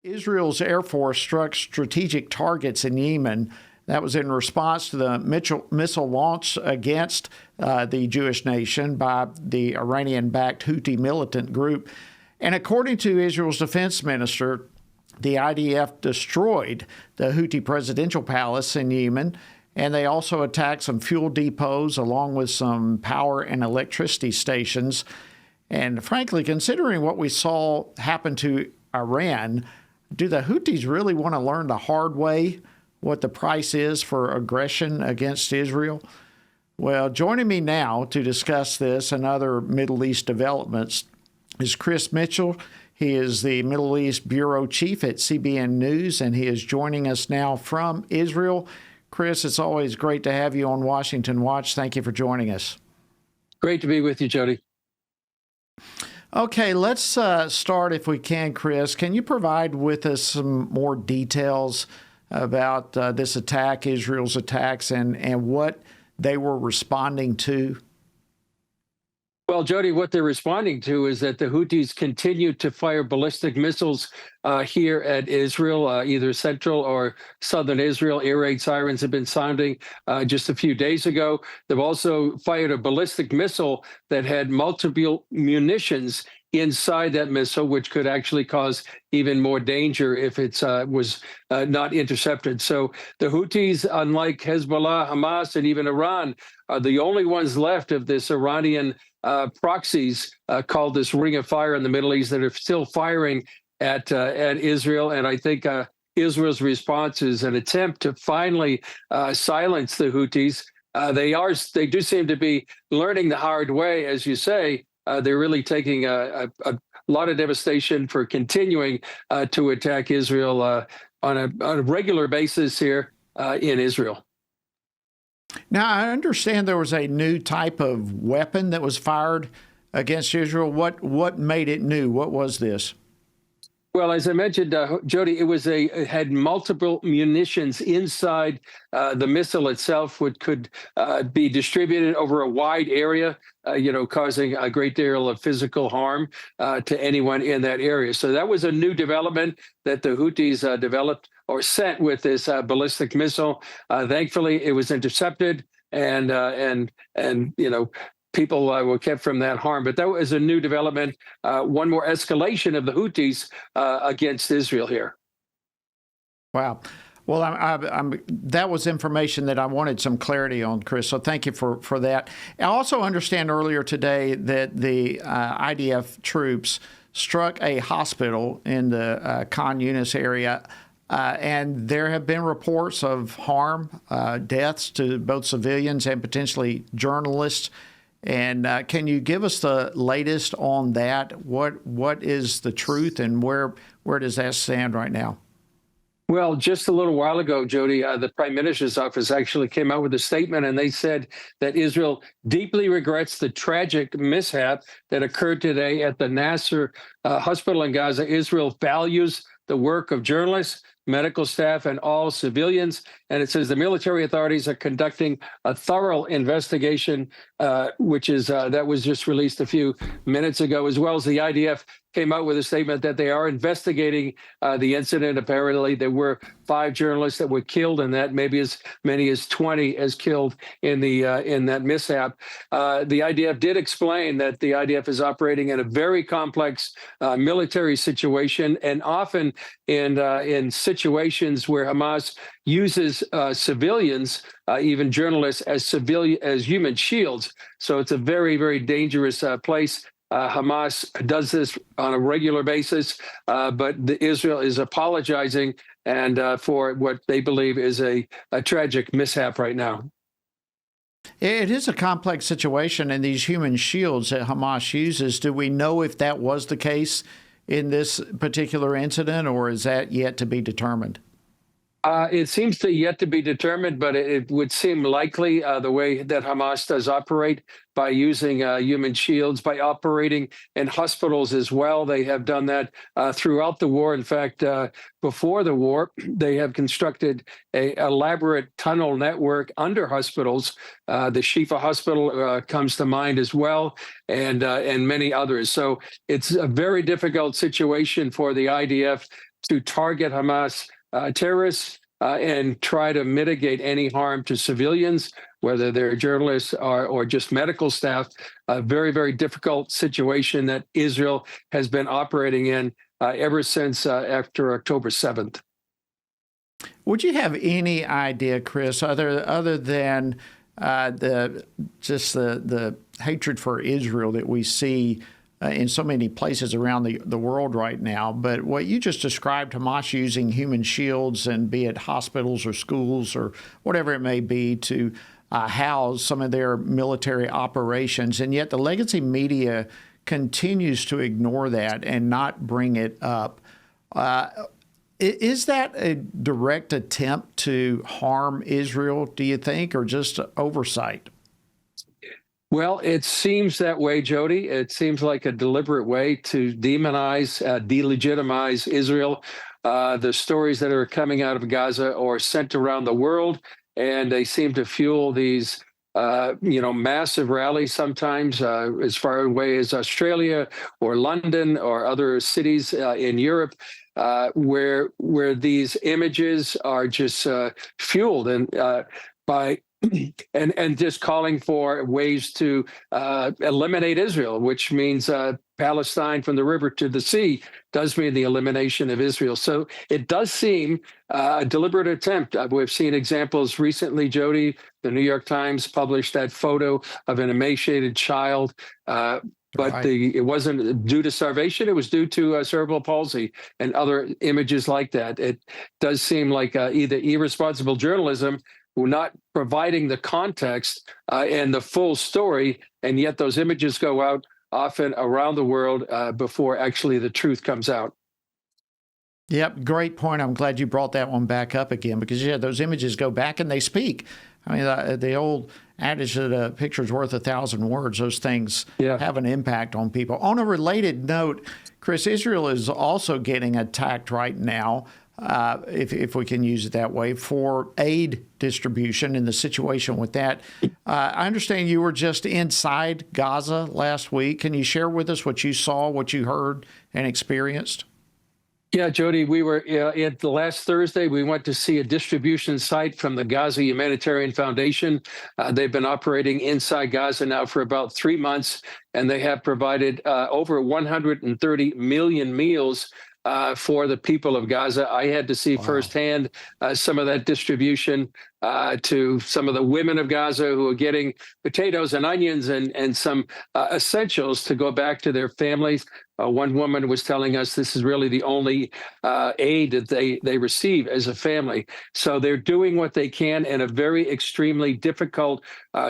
Israel's Air Force struck strategic targets in Yemen. That was in response to the missile launch against the Jewish nation by the Iranian-backed Houthi militant group. And according to Israel's defense minister, the IDF destroyed the Houthi presidential palace in Yemen, and they also attacked some fuel depots along with some power and electricity stations. And frankly, considering what we saw happen to Iran, do the Houthis really want to learn the hard way what the price is for aggression against Israel? Well, joining me now to discuss this and other Middle East developments is Chris Mitchell. He is the Middle East Bureau Chief at CBN News, and he is joining us now from Israel. Chris, it's always great to have you on Washington Watch. Thank you for joining us. Great to be with you, Jody. Okay, let's start, if we can, Chris. Can you provide with us some more details about this attack, Israel's attacks, and what they were responding to? Well, Jody, what they're responding to is that the Houthis continue to fire ballistic missiles here at Israel, either central or southern Israel. Air raid sirens have been sounding just a few days ago. They've also fired a ballistic missile that had multiple munitions inside that missile, which could actually cause even more danger if it was not intercepted. So the Houthis, unlike Hezbollah, Hamas, and even Iran, are the only ones left of this Iranian proxies called this Ring of Fire in the Middle East that are still firing at Israel. And I think Israel's response is an attempt to finally silence the Houthis. They do seem to be learning the hard way, as you say. They're really taking a lot of devastation for continuing to attack Israel on a regular basis here in Israel. Now, I understand there was a new type of weapon that was fired against Israel. What made it new? What was this? Well, as I mentioned, Jody, it had multiple munitions inside the missile itself, which could be distributed over a wide area, causing a great deal of physical harm to anyone in that area. So that was a new development that the Houthis developed or sent with this ballistic missile. Thankfully, it was intercepted, and people were kept from that harm. But that was a new development, one more escalation of the Houthis against Israel here. Wow. Well, that was information that I wanted some clarity on, Chris, so thank you for that. I also understand earlier today that the IDF troops struck a hospital in the Khan Yunis area, and there have been reports of harm, deaths to both civilians and potentially journalists. And can you give us the latest on that? What is the truth, and where does that stand right now? Well, just a little while ago, Jody, the Prime Minister's office actually came out with a statement, and they said that Israel deeply regrets the tragic mishap that occurred today at the Nasser hospital in Gaza. Israel values the work of journalists, medical staff, and all civilians. And it says the military authorities are conducting a thorough investigation, which is that was just released a few minutes ago, as well as the IDF came out with a statement that they are investigating the incident. Apparently, there were 5 journalists that were killed, and that maybe as many as 20 as killed in that mishap. The IDF did explain that the IDF is operating in a very complex military situation, and often in situations where Hamas uses civilians, even journalists, as human shields. So it's a very, very dangerous place. Hamas does this on a regular basis, but Israel is apologizing and for what they believe is a tragic mishap right now. It is a complex situation, and these human shields that Hamas uses, do we know if that was the case in this particular incident, or is that yet to be determined? It seems to yet to be determined, but it would seem likely the way that Hamas does operate by using human shields, by operating in hospitals as well. They have done that throughout the war. In fact, before the war, they have constructed an elaborate tunnel network under hospitals. The Shifa Hospital comes to mind as well, and many others. So it's a very difficult situation for the IDF to target Hamas terrorists and try to mitigate any harm to civilians, whether they're journalists or just medical staff. A very, very difficult situation that Israel has been operating in ever since after October 7th. Would you have any idea, Chris, other than the hatred for Israel that we see in so many places around the world right now, but what you just described, Hamas using human shields, and be it hospitals or schools or whatever it may be, to house some of their military operations, and yet the legacy media continues to ignore that and not bring it up. Is that a direct attempt to harm Israel, do you think, or just oversight? Well, it seems that way, Jody. It seems like a deliberate way to demonize, delegitimize Israel. The stories that are coming out of Gaza are sent around the world, and they seem to fuel these massive rallies sometimes as far away as Australia or London or other cities in Europe, where these images are just fueled and by and just calling for ways to eliminate Israel, which means Palestine from the river to the sea does mean the elimination of Israel. So it does seem a deliberate attempt. We've seen examples recently, Jody. The New York Times published that photo of an emaciated child. But it wasn't due to starvation. It was due to cerebral palsy and other images like that. It does seem like either irresponsible journalism, who not providing the context and the full story, and yet those images go out often around the world before actually the truth comes out. Yep, great point. I'm glad you brought that one back up again, because those images go back and they speak. I mean, the old adage that a picture's worth 1,000 words, those things have an impact on people. On a related note, Chris, Israel is also getting attacked right now, if we can use it that way, for aid distribution and the situation with that. I understand you were just inside Gaza last week. Can you share with us what you saw, what you heard and experienced? Yeah, Jody, we were at the last Thursday. We went to see a distribution site from the Gaza Humanitarian Foundation. They've been operating inside Gaza now for about 3 months, and they have provided over 130 million meals for the people of Gaza. I had to see firsthand some of that distribution to some of the women of Gaza who are getting potatoes and onions and some essentials to go back to their families. One woman was telling us this is really the only aid that they receive as a family. So they're doing what they can in a very extremely difficult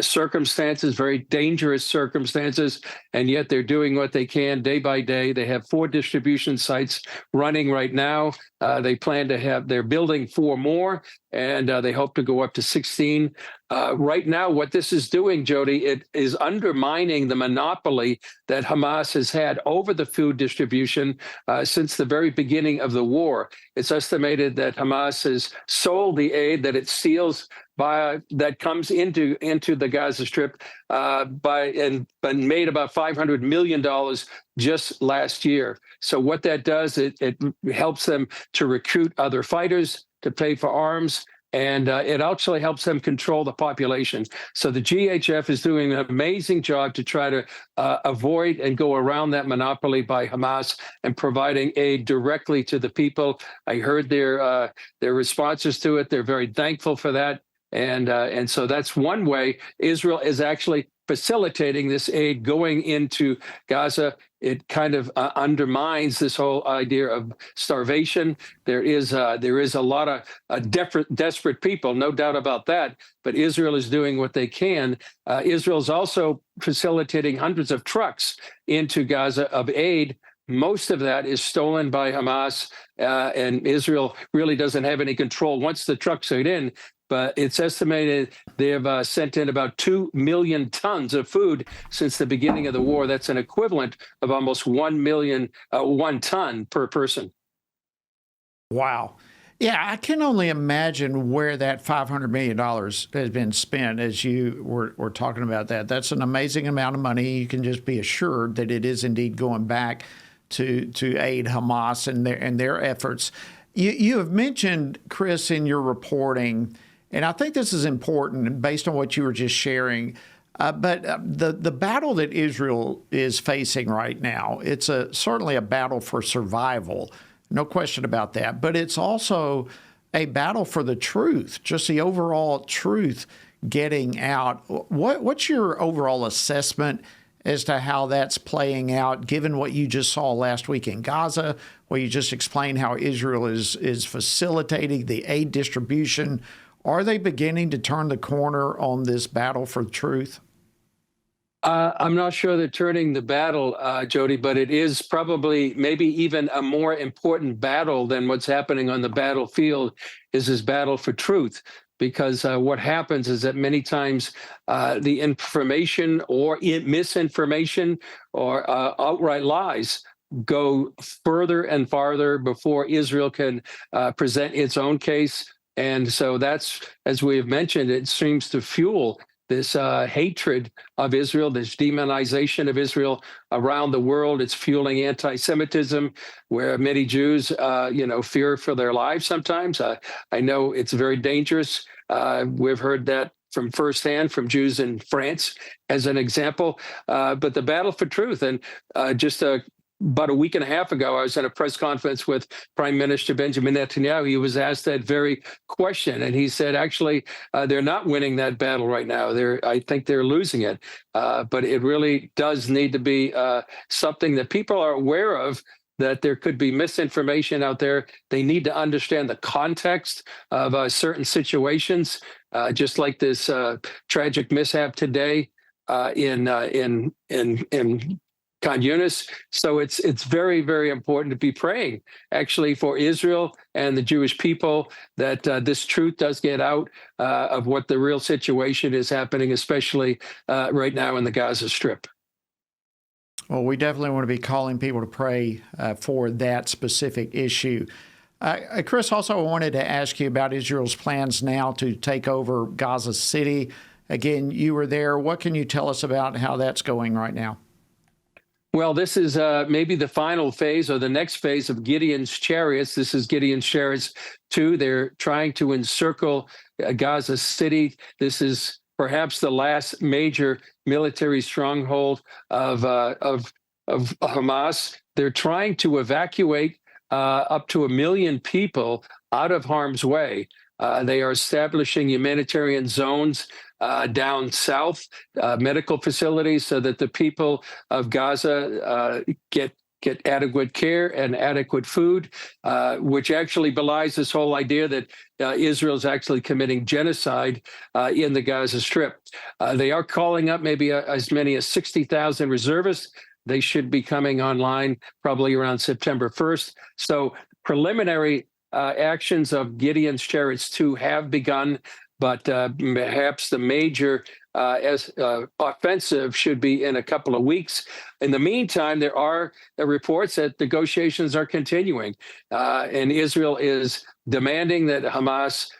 circumstances, very dangerous circumstances, and yet they're doing what they can day by day. They have 4 distribution sites running right now. They plan to they're building 4 more, and they hope to go up to 16. Right now, what this is doing, Jody, it is undermining the monopoly that Hamas has had over the food distribution since the very beginning of the war. It's estimated that Hamas has sold the aid that it steals that comes into the Gaza Strip and made about $500 million just last year. So what that does, it helps them to recruit other fighters to pay for arms. And it actually helps them control the population. So the GHF is doing an amazing job to try to avoid and go around that monopoly by Hamas and providing aid directly to the people. I heard their responses to it. They're very thankful for that. And so that's one way Israel is actually facilitating this aid going into Gaza. It kind of undermines this whole idea of starvation. There is a lot of desperate people, no doubt about that. But Israel is doing what they can. Israel is also facilitating hundreds of trucks into Gaza of aid. Most of that is stolen by Hamas, and Israel really doesn't have any control once the trucks are in. But it's estimated they have sent in about 2 million tons of food since the beginning of the war. That's an equivalent of almost 1 ton per person. Wow. Yeah, I can only imagine where that $500 million has been spent, as you were talking about that. That's an amazing amount of money. You can just be assured that it is indeed going back to aid Hamas and their efforts. You have mentioned, Chris, in your reporting, and I think this is important based on what you were just sharing, but the battle that Israel is facing right now, it's certainly a battle for survival, no question about that, but it's also a battle for the truth, just the overall truth getting out. What's your overall assessment as to how that's playing out, given what you just saw last week in Gaza, where you just explained how Israel is facilitating the aid distribution? Are they beginning to turn the corner on this battle for truth? I'm not sure they're turning the battle, Jody, but it is probably maybe even a more important battle than what's happening on the battlefield is this battle for truth. Because what happens is that many times the information or misinformation or outright lies go further and farther before Israel can present its own case. And so that's, as we have mentioned, it seems to fuel this hatred of Israel, this demonization of Israel around the world. It's fueling anti-Semitism, where many Jews, fear for their lives sometimes. I know it's very dangerous. We've heard that from firsthand from Jews in France, as an example. But the battle for truth, and about a week and a half ago, I was at a press conference with Prime Minister Benjamin Netanyahu. He was asked that very question, and he said, actually, they're not winning that battle right now. I think they're losing it. But it really does need to be something that people are aware of, that there could be misinformation out there. They need to understand the context of certain situations, just like this tragic mishap today in Khan Yunis. So it's very, very important to be praying, actually, for Israel and the Jewish people, that this truth does get out of what the real situation is happening, especially right now in the Gaza Strip. Well, we definitely want to be calling people to pray for that specific issue. Chris, also I wanted to ask you about Israel's plans now to take over Gaza City. Again, you were there. What can you tell us about how that's going right now? Well, this is maybe the final phase or the next phase of Gideon's chariots. This is Gideon's chariots 2. They're trying to encircle Gaza City. This is perhaps the last major military stronghold of Hamas. They're trying to evacuate up to 1 million people out of harm's way. They are establishing humanitarian zones down south, medical facilities, so that the people of Gaza get adequate care and adequate food, which actually belies this whole idea that Israel is actually committing genocide in the Gaza Strip. They are calling up maybe as many as 60,000 reservists. They should be coming online probably around September 1st. So preliminary actions of Gideon's Chariots 2 have begun, but perhaps the major offensive should be in a couple of weeks. In the meantime, there are reports that negotiations are continuing, and Israel is demanding that Hamas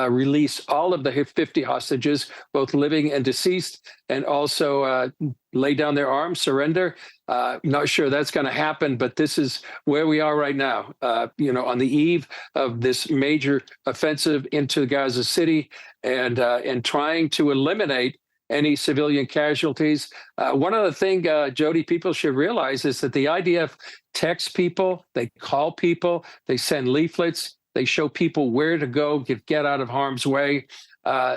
release all of the 50 hostages, both living and deceased, and also lay down their arms, surrender. Not sure that's going to happen, but this is where we are right now, on the eve of this major offensive into Gaza City, and trying to eliminate any civilian casualties. One other thing, Jody, people should realize is that the IDF texts people, they call people, they send leaflets, they show people where to go, get out of harm's way.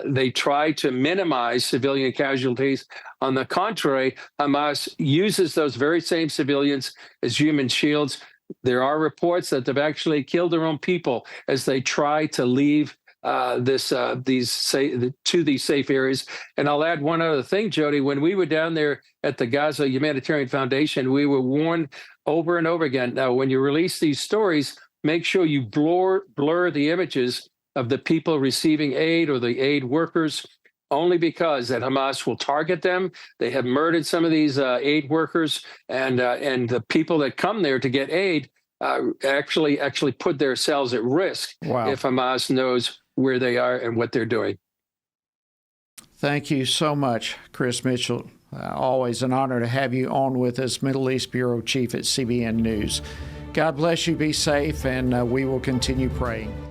They try to minimize civilian casualties. On the contrary, Hamas uses those very same civilians as human shields. There are reports that they've actually killed their own people as they try to leave to these safe areas. And I'll add one other thing, Jody. When we were down there at the Gaza Humanitarian Foundation, we were warned over and over again. Now, when you release these stories, make sure you blur the images of the people receiving aid or the aid workers, only because that Hamas will target them. They have murdered some of these aid workers, and the people that come there to get aid actually put themselves at risk. Wow. If Hamas knows where they are and what they're doing. Thank you so much, Chris Mitchell. Always an honor to have you on with us, Middle East Bureau Chief at CBN News. God bless you, be safe, and we will continue praying.